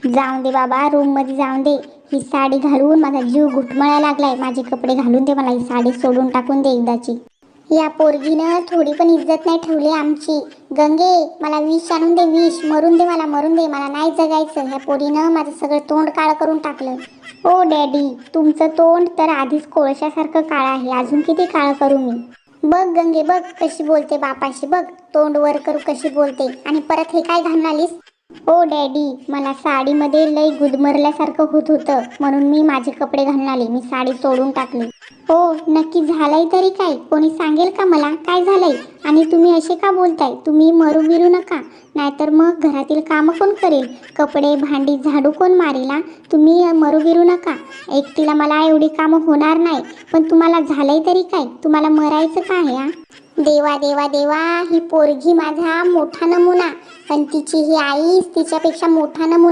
जाऊन दे बाबा, रूममध्ये जाऊन दे. ही साडी घालून माझा जीव घुटमळायला लागलाय. माझे कपडे घालून दे, मला ही साडी सोडून टाकून दे एकदाची. या पोरगीनं थोडी पण इज्जत नाही ठेवली आमची. गंगे, मला विष आणून दे, विष. मरून दे मला, मरून दे. मला नाही जगायचं. ह्या पोरीनं माझं सगळं तोंड काळं करून टाकलं. ओ डॅडी, तुमचं तोंड तर आधीच कोळशासारखं काळं आहे, अजून किती काळं करू मी? बघ गंगे, बघ कशी बोलते बापाशी. बघ, तोंड वर करू कशी बोलते. आणि परत हे काय घालून आलीस? ओ डॅडी, मला साडीमध्ये लई गुदमरल्यासारखं होत होतं, म्हणून मी माझे कपडे घालून आले. मी साडी सोडून टाकली. हो, नक्की झालंय तरी काय? कोणी सांगेल का मला काय झालंय? आणि तुम्ही असे का बोलताय? तुम्ही मरू बिरू नका, नाहीतर मग घरातील कामं कोण करेल? कपडे भांडी झाडू कोण मारेल? तुम्ही मरू बिरू नका. एकटीला मला एवढी कामं होणार नाही, पण तुम्हाला झालंय तरी काय? तुम्हाला मरायचं का आहे? देवा देवा देवा, ही पोरगी माझा मोठा नमुना, पण तिची ही आई तिच्यापेक्षा मोठा नमुना.